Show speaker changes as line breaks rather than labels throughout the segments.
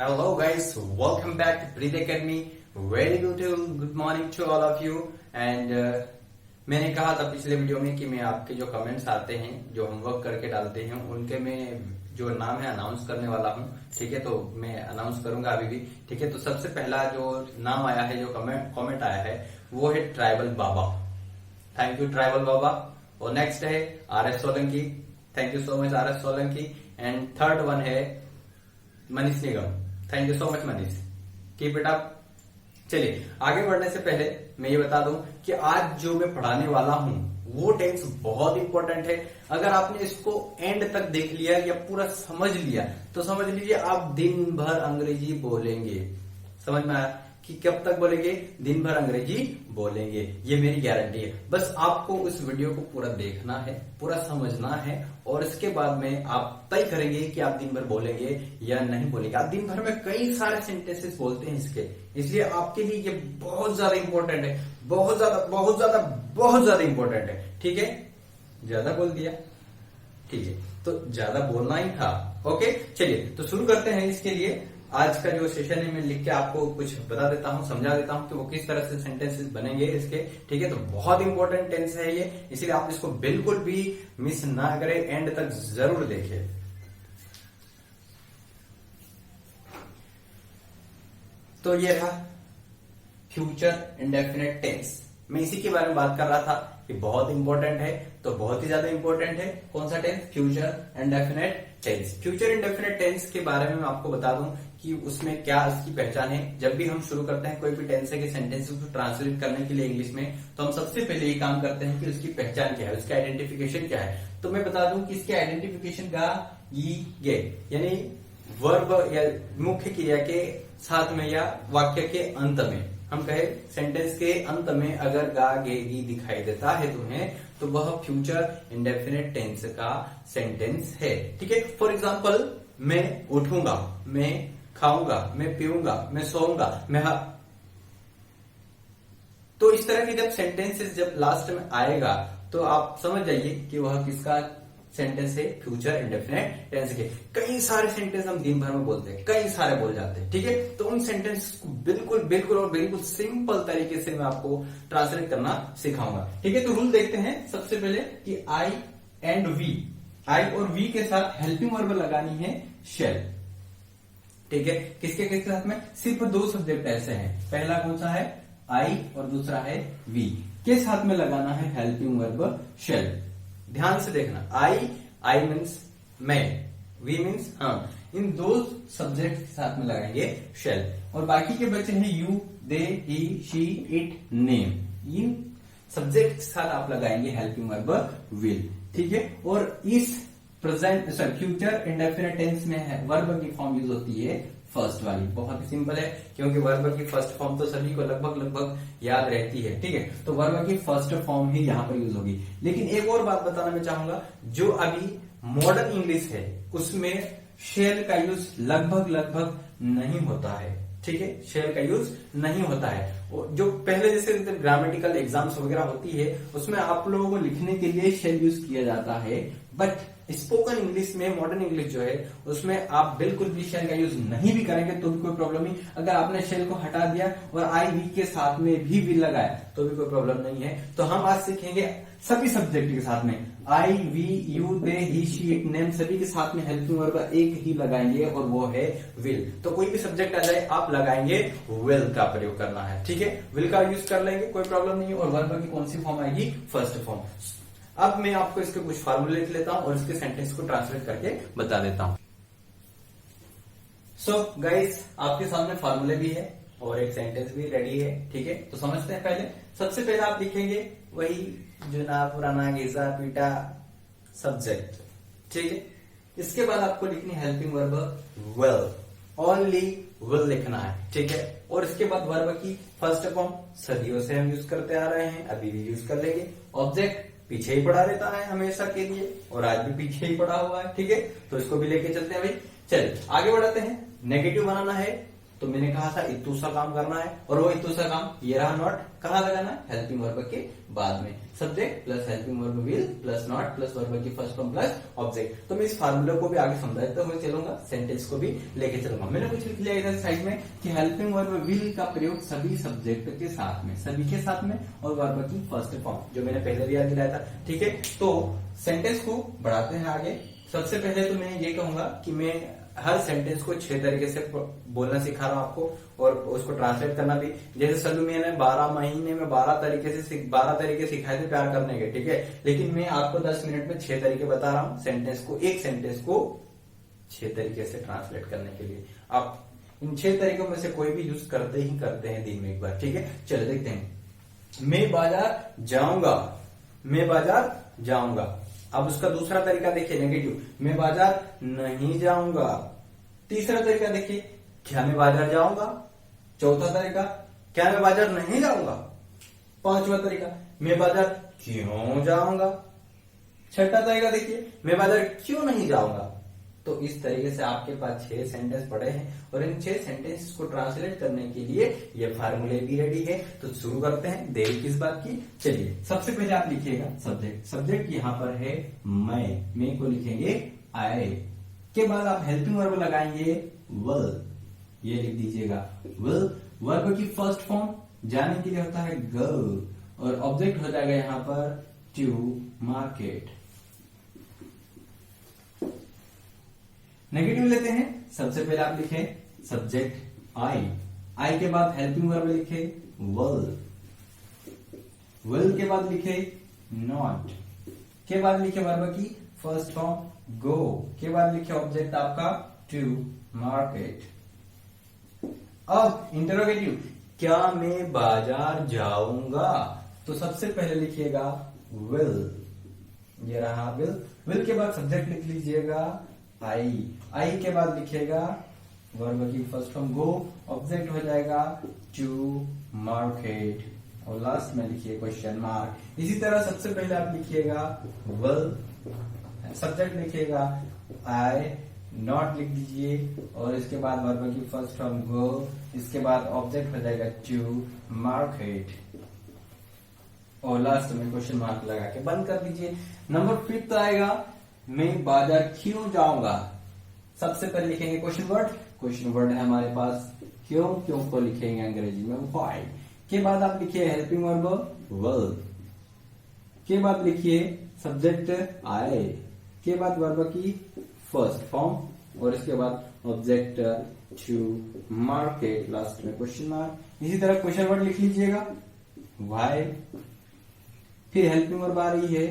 Hello guys, welcome back to Breathe Academy. Very good morning to all of you. And मैंने कहा था पिछले video में कि मैं आपके जो कमेंट्स आते हैं, जो होमवर्क करके डालते हैं, उनके मैं जो नाम है अनाउंस करने वाला हूँ. ठीक है, तो मैं अनाउंस करूंगा अभी भी. ठीक है, तो सबसे पहला जो नाम आया है, जो कमेंट आया है, वो है tribal Baba. Thank you tribal Baba. और नेक्स्ट है RS Solanki. Thank you so much RS Solanki. And third one है Manish Nigam. Thank you so much Manish. Keep it up. चलिए आगे बढ़ने से पहले मैं ये बता दूं कि आज जो मैं पढ़ाने वाला हूं वो टेंस बहुत इंपॉर्टेंट है. अगर आपने इसको एंड तक देख लिया या पूरा समझ लिया तो समझ लीजिए आप दिन भर अंग्रेजी बोलेंगे. समझ में आया कि कब तक बोलेंगे? दिन भर अंग्रेजी बोलेंगे. ये मेरी गारंटी है. बस आपको इस वीडियो को पूरा देखना है, पूरा समझना है, और इसके बाद में आप तय करेंगे कि आप दिन भर बोलेंगे या नहीं बोलेंगे. आप दिन भर में कई सारे सेंटेंसेस बोलते हैं इसके, इसलिए आपके लिए ये बहुत ज्यादा इंपॉर्टेंट है. बहुत ज्यादा इंपॉर्टेंट है. ठीक है, ज्यादा बोल दिया. ठीक है, तो ज्यादा बोलना ही था. ओके, चलिए तो शुरू करते हैं. इसके लिए आज का जो सेशन है मैं लिख के आपको कुछ बता देता हूँ, समझा देता हूँ कि वो किस तरह से सेंटेंसेस बनेंगे इसके. ठीक है, तो बहुत इंपॉर्टेंट टेंस है ये, इसलिए आप इसको बिल्कुल भी मिस ना करें, एंड तक जरूर देखें. तो ये रहा फ्यूचर इंडेफिनिट टेंस. मैं इसी के बारे में बात कर रहा था कि बहुत इंपॉर्टेंट है, तो बहुत ही ज्यादा इंपॉर्टेंट है. कौन सा tense? Future indefinite tense. Future indefinite tense के बारे में मैं आपको बता दूं कि उसमें क्या उसकी पहचान है. जब भी हम शुरू करते हैं कोई भी टेंस के सेंटेंसेस को ट्रांसलेट करने के लिए इंग्लिश में, तो हम सबसे पहले ये काम करते हैं कि उसकी पहचान क्या है, उसका आइडेंटिफिकेशन क्या है. तो मैं बता दूं कि इसके आइडेंटिफिकेशन का ये यानी वर्ब या मुख्य क्रिया के साथ में या वाक्य के अंत में, हम कहे सेंटेंस के अंत में अगर गा गे गी दिखाई देता है तुम्हें, तो वह फ्यूचर इंडेफिनिट टेंस का सेंटेंस है. ठीक है, फॉर एग्जाम्पल मैं उठूंगा, मैं खाऊंगा, मैं पीऊंगा, मैं सोऊंगा, मैं तो इस तरह के जब सेंटेंसेस जब लास्ट में आएगा तो आप समझ जाइए कि वह किसका सेंटेंस है, फ्यूचर इंडेफिनिट टेंस के. कई सारे सेंटेंस हम दिन भर में बोलते हैं, कई सारे बोल जाते हैं. ठीक है, तो उन सेंटेंस को बिल्कुल सिंपल तरीके से मैं आपको ट्रांसलेट करना सिखाऊंगा. ठीक है, तो रूल देखते हैं सबसे पहले कि आई एंड वी, आई और वी के साथ हेल्पिंग वर्ब लगानी है शेल. ठीक है, किसके साथ में? सिर्फ दो सब्जेक्ट ऐसे हैं. पहला कौन सा है? आई, और दूसरा है वी. के साथ में लगाना है हेल्पिंग वर्ब शेल. ध्यान से देखना. आई मीन्स मैं, वी मीन्स हम. इन दो सब्जेक्ट के साथ में लगाएंगे शेल. और बाकी के बचे हैं you, they, he, she, it, name. In subject के साथ आप लगाएंगे हेल्पिंग वर्ब विल. ठीक है, और इस प्रेजेंट फ्यूचर इंडेफिनिट टेंस में है वर्ब की फॉर्म यूज होती है फर्स्ट वाली. बहुत ही सिंपल है, क्योंकि वर्ब की फर्स्ट फॉर्म तो सभी को लगभग याद रहती है. ठीक है, तो वर्ब की फर्स्ट फॉर्म ही यहाँ पर यूज होगी. लेकिन एक और बात बताना मैं चाहूंगा, जो अभी मॉडर्न इंग्लिश है उसमें शेल का यूज लगभग नहीं होता है. ठीक है, शेल का यूज नहीं होता है. जो पहले जैसे ग्रामेटिकल एग्जाम्स वगैरह होती है उसमें आप लोगों को लिखने के लिए शेल यूज किया जाता है. बट स्पोकन इंग्लिश में, मॉडर्न इंग्लिश जो है उसमें आप बिल्कुल भी शेल का यूज नहीं भी करेंगे तो भी कोई प्रॉब्लम नहीं. अगर आपने शेल को हटा दिया और आई वी के साथ में भी विल लगाया तो भी कोई प्रॉब्लम नहीं है. तो हम आज सीखेंगे सभी सब्जेक्ट के साथ में I, we, you, they, he, she, it, name, सभी के साथ में हेल्पिंग वर्ब एक ही लगाएंगे और वो है विल. तो कोई भी सब्जेक्ट आ जाए आप लगाएंगे विल का प्रयोग करना है. ठीक है, विल का यूज कर लेंगे, कोई प्रॉब्लम नहीं है. और वर्ब की कौन सी फॉर्म आएगी? First form. अब मैं आपको इसके कुछ फार्मूले लिख लेता हूं और इसके सेंटेंस को ट्रांसलेट करके बता देता हूं. सो गाइस, आपके सामने फार्मूले भी है और एक सेंटेंस भी रेडी है. ठीक है, तो समझते हैं. पहले सबसे पहले आप लिखेंगे वही जुना पुराना घिसा पीटा सब्जेक्ट. ठीक है, इसके बाद आपको लिखनी helping verb will. Only will लिखना है. ठीक है, और इसके बाद वर्ब की फर्स्ट फॉर्म सदियों से हम यूज करते आ रहे हैं, अभी भी यूज कर लेंगे. ऑब्जेक्ट पीछे ही पड़ा रहता है हमेशा के लिए, और आज भी पीछे ही पड़ा हुआ है. ठीक है, तो इसको भी लेके चलते हैं भाई. चलिए आगे बढ़ाते हैं. नेगेटिव बनाना है तो मैंने कहा था इतू सा काम करना है, और वो इतू सा काम ये रहा नॉट, कहाँ लगाना है, हेल्पिंग वर्ब के बाद में, subject plus helping verb will plus not plus verb की फर्स्ट फॉर्म प्लस ऑब्जेक्ट। तो मैं इस फार्मूला को भी आगे समझाता हुए चलूंगा, सेंटेंस को भी लेके चलूंगा। मैंने कुछ लिख लिया इधर साइड में कि हेल्पिंग वर्ब विल का प्रयोग सभी सब्जेक्ट के साथ में, सभी के साथ में, और वर्ब की फर्स्ट फॉर्म जो मैंने पहले भी याद दिलाया था। ठीक है, तो सेंटेंस को बढ़ाते हैं आगे। सबसे पहले तो मैं ये कहूंगा कि मैं हर सेंटेंस को 6 तरीके से बोलना सिखा रहा हूं आपको, और उसको ट्रांसलेट करना भी। जैसे सलू मैंने 12 महीने में 12 तरीके सिखाए थे प्यार करने के, ठीक है, लेकिन मैं आपको 10 मिनट में 6 तरीके बता रहा हूं सेंटेंस को, एक सेंटेंस को 6 तरीके से ट्रांसलेट करने के लिए। आप इन 6 तरीकों में से कोई भी यूज करते हैं दिन में एक बार। ठीक है, चलो देखते हैं। मैं बाजार जाऊंगा, मैं बाजार जाऊंगा। अब उसका दूसरा तरीका देखिए, नेगेटिव, मैं बाजार नहीं जाऊंगा। तीसरा तरीका देखिए, क्या मैं बाजार जाऊंगा। चौथा तरीका, क्या मैं बाजार नहीं जाऊंगा। पांचवा तरीका, मैं बाजार क्यों जाऊंगा। छठा तरीका देखिए, मैं बाजार क्यों नहीं जाऊंगा। तो इस तरीके से आपके पास 6 सेंटेंस पड़े हैं, और इन 6 सेंटेंस को ट्रांसलेट करने के लिए ये फार्मूले भी रेडी है। तो शुरू करते हैं, देरी किस बात की। चलिए, सबसे पहले आप लिखिएगा सब्जेक्ट। सब्जेक्ट यहाँ पर है मैं को लिखेंगे आई, के बाद आप हेल्पिंग वर्ब लगाएंगे विल, ये लिख दीजिएगा विल। वर्ब की फर्स्ट फॉर्म जाने के लिए होता है गो, और ऑब्जेक्ट हो जाएगा यहाँ पर टू मार्केट। नेगेटिव लेते हैं। सबसे पहले आप लिखें सब्जेक्ट आई के बाद हेल्पिंग वर्ब लिखे विल के बाद लिखे नॉट, के बाद लिखे वर्ब की फर्स्ट फॉर्म गो, के बाद लिखे ऑब्जेक्ट आपका टू मार्केट। अब इंटरोगेटिव, क्या मैं बाजार जाऊंगा। तो सबसे पहले लिखिएगा विल, ये रहा विल के बाद सब्जेक्ट लिख लीजिएगा आई के बाद लिखिएगा वर्ब की फर्स्ट फॉर्म गो, ऑब्जेक्ट हो जाएगा टू मार्केट, और लास्ट में लिखिए क्वेश्चन मार्क। इसी तरह सबसे पहले आप लिखिएगा विल, सब्जेक्ट लिखिएगा आई, नॉट लिख दीजिए, और इसके बाद वर्ब की फर्स्ट फॉर्म गो, इसके बाद ऑब्जेक्ट हो जाएगा टू मार्केट, और लास्ट में क्वेश्चन मार्क लगा के बंद कर दीजिए। नंबर 5 आएगा, मैं बाजार क्यों जाऊंगा। सबसे पहले लिखेंगे क्वेश्चन वर्ड है हमारे पास क्यों को लिखेंगे अंग्रेजी में व्हाई, के बाद आप लिखिए हेल्पिंग वर्ब विल, के बाद लिखिए सब्जेक्ट आई, के बाद वर्ब की फर्स्ट फॉर्म, और इसके बाद ऑब्जेक्ट टू मार्केट, लास्ट में क्वेश्चन मार्क। इसी तरह क्वेश्चन वर्ड लिख लीजिएगा व्हाई, फिर हेल्पिंग वर्ब आ रही है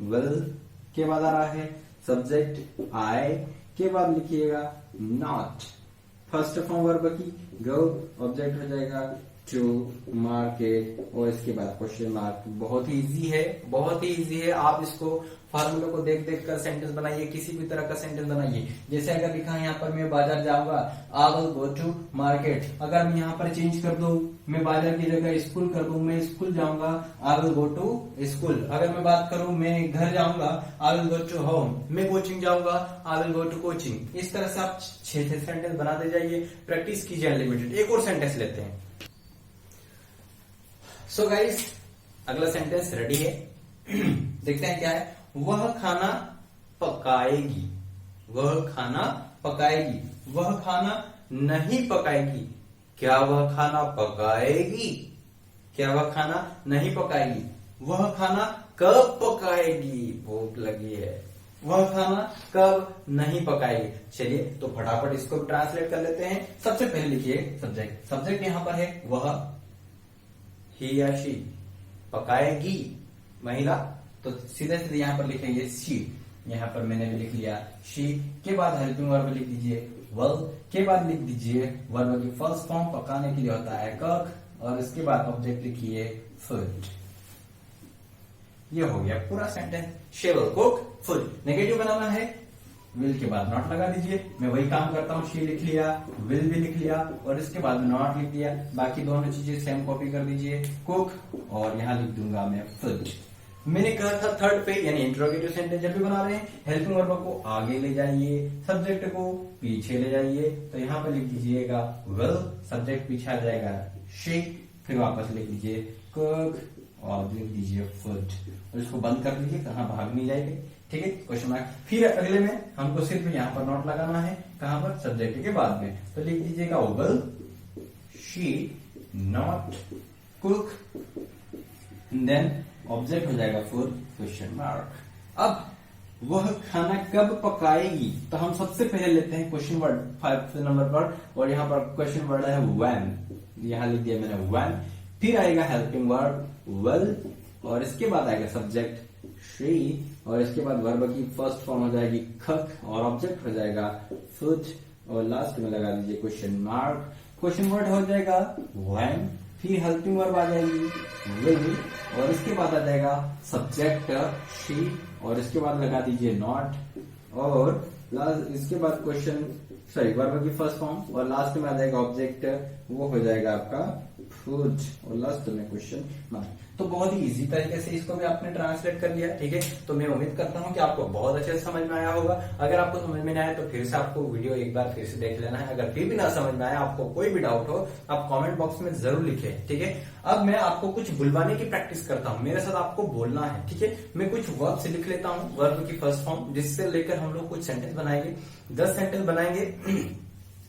विल, के बाद आ रहा है सब्जेक्ट आई, के बाद लिखिएगा नॉट, फर्स्ट फॉर्म वर्ब की गो, ऑब्जेक्ट हो जाएगा टू मार्केट, और इसके बाद क्वेश्चन मार्क। बहुत ही इजी है, बहुत ही इजी है। आप इसको फार्मूले को देख देख कर सेंटेंस बनाइए, किसी भी तरह का सेंटेंस बनाइए। जैसे अगर लिखा है यहाँ पर मैं बाजार जाऊंगा, I will go to market. अगर मैं यहाँ पर चेंज कर दूं, मैं बाजार की जगह स्कूल कर दूं, मैं स्कूल जाऊंगा, I will go to school. अगर मैं बात करूं मैं घर जाऊंगा, I will go to home. मैं कोचिंग जाऊंगा, I will go to coaching. इस तरह से आप 6 सेंटेंस बनाते जाइए, प्रैक्टिस कीजिए अनलिमिटेड। एक और सेंटेंस लेते हैं। सो गाइस, अगला सेंटेंस रेडी है। देखते हैं क्या है। वह खाना पकाएगी, वह खाना पकाएगी, वह खाना नहीं पकाएगी। क्या वह खाना पकाएगी, क्या वह खाना नहीं पकाएगी। वह खाना कब पकाएगी, भूख लगी है। वह खाना कब नहीं पकाएगी। चलिए तो फटाफट इसको ट्रांसलेट कर लेते हैं। सबसे पहले लिखिए सब्जेक्ट। सब्जेक्ट यहां पर है वह, ही या शी। पकाएगी महिला, तो सीधे सीधे यहाँ पर लिखेंगे शी। यहाँ पर मैंने भी लिख लिया शी। के बाद हेल्पिंग वर्ब लिख दीजिए विल, के बाद लिख दीजिए वर्ब की फर्स्ट फॉर्म पकाने के लिए होता है कुक, और इसके बाद ऑब्जेक्ट लिखिए फूड। ये हो गया पूरा sentence. She will cook food. Negative बनाना है, विल के बाद नॉट लगा दीजिए। मैं वही काम करता हूँ, शी लिख लिया, विल भी लिख लिया, और इसके बाद नॉट लिख दिया। बाकी दोनों चीजें सेम कॉपी कर दीजिए, कुक, और यहाँ लिख दूंगा मैं फूड। मैंने कहा था थर्ड पे यानी इंट्रोगेटिव सेंटेंस जब भी बना रहे हैं हेल्पिंग वर्ब को आगे ले जाइए, सब्जेक्ट को पीछे ले जाइए। तो यहाँ पर लिख दीजिएगा वेल, सब्जेक्ट पीछे आ जाएगा शी, फिर वापस लिख दीजिए कुक और लिख दीजिए फूड और इसको बंद कर दीजिए, कहाँ भाग नहीं जाएगी। ठीक है, क्वेश्चन मार्क। फिर अगले में हमको सिर्फ यहाँ पर नोट लगाना है, कहाँ पर, सब्जेक्ट के बाद में। तो लिख दीजिएगा will she not cook, then object हो जाएगा फूड क्वेश्चन मार्क। अब वह खाना कब पकाएगी, तो हम सबसे पहले लेते हैं क्वेश्चन वर्ड 5 नंबर पर, और यहाँ पर क्वेश्चन वर्ड है व्हेन, यहाँ लिख दिया मैंने व्हेन। फिर आएगा हेल्पिंग वर्ड वेल, और इसके बाद आएगा सब्जेक्ट शी, और इसके बाद वर्ब की फर्स्ट फॉर्म हो जाएगी कुक, और ऑब्जेक्ट हो जाएगा फूड, और लास्ट में लगा दीजिए क्वेश्चन मार्क। क्वेश्चन वर्ड हो जाएगा व्हेन, फिर हेल्पिंग वर्ब आ जाएगी विल, और इसके बाद आ जाएगा सब्जेक्ट शी, और इसके बाद लगा दीजिए नॉट, और इसके बाद क्वेश्चन वर्ब की फर्स्ट फॉर्म, और लास्ट में आ जाएगा ऑब्जेक्ट, वो हो जाएगा आपका फूड, और लास्ट में क्वेश्चन मार्क। तो बहुत ही इजी तरीके से इसको भी आपने ट्रांसलेट कर लिया। ठीक है, तो मैं उम्मीद करता हूं कि आपको बहुत अच्छे से समझ में आया होगा। अगर आपको समझ में नहीं आया तो फिर से आपको वीडियो एक बार फिर से देख लेना है। अगर फिर भी ना समझ में आया, आपको कोई भी डाउट हो, आप कमेंट बॉक्स में जरूर लिखें। ठीक है, अब मैं आपको कुछ बुलवाने की प्रैक्टिस करता हूँ, मेरे साथ आपको बोलना है। ठीक है, मैं कुछ वर्ब से लिख लेता हूँ, वर्ब की फर्स्ट फॉर्म, जिससे लेकर हम लोग कुछ सेंटेंस बनाएंगे, 10 सेंटेंस बनाएंगे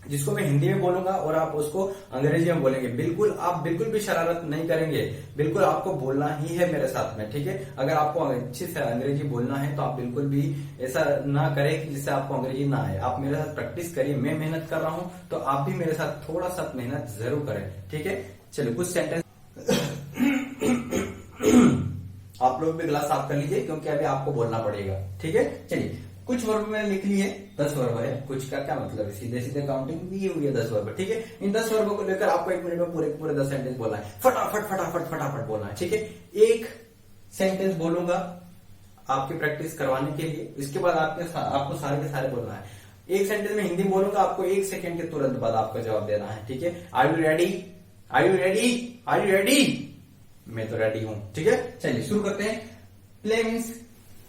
जिसको मैं हिंदी में बोलूंगा और आप उसको अंग्रेजी में बोलेंगे। आप बिल्कुल भी शरारत नहीं करेंगे, बिल्कुल आपको बोलना ही है मेरे साथ में। ठीक है, अगर आपको अच्छी से अंग्रेजी बोलना है तो आप बिल्कुल भी ऐसा ना करें कि जिससे आपको अंग्रेजी ना आए। आप मेरे साथ प्रैक्टिस करिए, मैं मेहनत कर रहा हूं तो आप भी मेरे साथ थोड़ा सा मेहनत जरूर करें। ठीक है, चलिए कुछ सेंटेंस आप लोग भी गिलास साफ कर लीजिए क्योंकि अभी आपको बोलना पड़ेगा। ठीक है, चलिए कुछ वर्ब मैंने लिख लिए, 10 वर्ब है। कुछ का क्या मतलब है, सीधे सीधे काउंटिंग भी हुई है 10 वर्ब। ठीक है, इन 10 वर्बों को लेकर आपको 1 मिनट में पूरे 10 सेंटेंस बोलना है, फटाफट बोलना है। ठीक है, एक सेंटेंस बोलूंगा आपकी प्रैक्टिस करवाने के लिए, इसके बाद आपको सारे के सारे बोलना है। एक सेंटेंस में हिंदी बोलूंगा, आपको 1 सेकंड के तुरंत बाद आपका जवाब देना है। ठीक है, are you ready, are you ready, are you ready? मैं तो रेडी हूं। ठीक है, चलिए शुरू करते हैं। प्ले मीन्स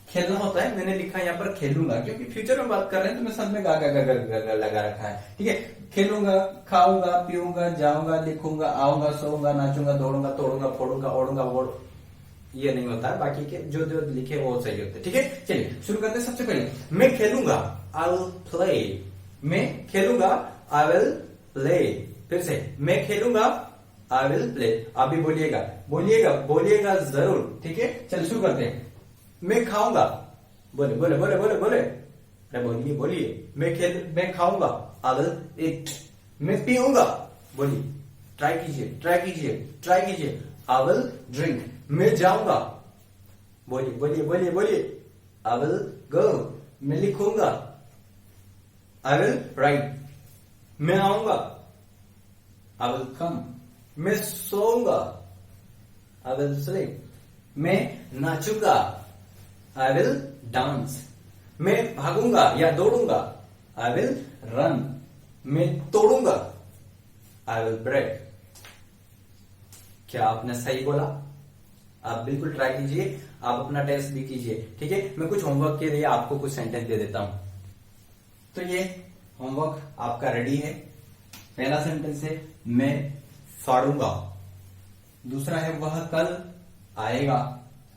खेलना होता है, मैंने लिखा है यहाँ पर खेलूंगा क्योंकि फ्यूचर में बात कर रहे हैं तो मैं सब में गा लगा रखा है। ठीक है, खेलूंगा, खाऊंगा, पीऊंगा, जाऊंगा, लिखूंगा, आऊंगा, सोऊंगा, नाचूंगा, दौड़ूंगा, तोड़ूंगा, फोड़ूंगा, ओढ़ूंगा, वोड़, ये नहीं होता है, बाकी के जो जो लिखे वो सही होते हैं। ठीक है, चलिए शुरू करते हैं। सबसे पहले मैं खेलूंगा, आई विल प्ले। मैं खेलूंगा, आई विल प्ले। फिर से मैं खेलूंगा, आई विल प्ले। आप भी बोलिएगा जरूर। ठीक है, चल शुरू करते हैं। मैं खाऊंगा, बोले। अरे बोलिए। मैं खाऊंगा, आई विल ईट। मैं पीऊंगा, बोलिए, ट्राई कीजिए, आई विल ड्रिंक। मैं जाऊंगा, बोलिए, आई विल गो। मैं लिखूंगा, आई विल राइट। मैं आऊंगा, आई विल कम। मैं सोऊंगा, आई विल स्लीप। मैं नाचूंगा, आई विल डांस। मैं भागूंगा या दौड़ूंगा, आई विल रन। मैं तोड़ूंगा, आई विल ब्रेक। क्या आपने सही बोला? आप बिल्कुल ट्राई कीजिए, आप अपना टेस्ट भी कीजिए। ठीक है, मैं कुछ होमवर्क के लिए आपको कुछ सेंटेंस दे देता हूं। तो ये होमवर्क आपका रेडी है। पहला सेंटेंस है मैं फाड़ूंगा। दूसरा है वह कल आएगा।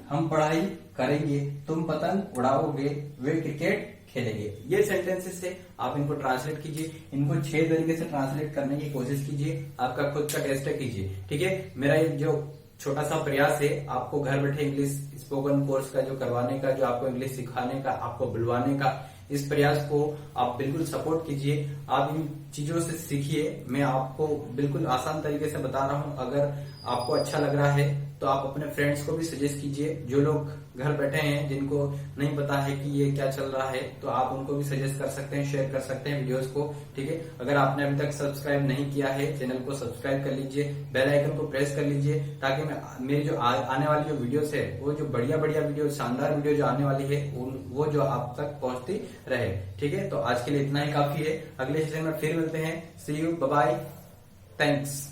हम पढ़ाई करेंगे, तुम पतंग उड़ाओगे, वे क्रिकेट खेलेंगे। ये सेंटेंसेस से आप इनको ट्रांसलेट कीजिए, इनको 6 तरीके से ट्रांसलेट करने की कोशिश कीजिए, आपका खुद का टेस्ट कीजिए। ठीक है, मेरा ये जो छोटा सा प्रयास है आपको घर बैठे इंग्लिश स्पोकन कोर्स का जो करवाने का, जो आपको इंग्लिश सिखाने का, आपको बुलवाने का, इस प्रयास को आप बिल्कुल सपोर्ट कीजिए। आप इन चीजों से सीखिए। मैं आपको बिल्कुल आसान तरीके से बता रहा हूं। अगर आपको अच्छा लग रहा है तो आप अपने फ्रेंड्स को भी सजेस्ट कीजिए। जो लोग घर बैठे हैं, जिनको नहीं पता है कि ये क्या चल रहा है, तो आप उनको भी सजेस्ट कर सकते हैं, शेयर कर सकते हैं वीडियोस को। ठीक है, अगर आपने अभी तक सब्सक्राइब नहीं किया है चैनल को सब्सक्राइब कर लीजिए, बेल आइकन को प्रेस कर लीजिए, ताकि मेरी जो आने वाली जो वीडियोस है, वो जो बढ़िया वीडियो, शानदार वीडियो जो आने वाली है, वो जो आप तक पहुंचती रहे। ठीक है, तो आज के लिए इतना ही काफी है। अगले सेशन में फिर मिलते हैं। सी यू, बाय बाय, थैंक्स।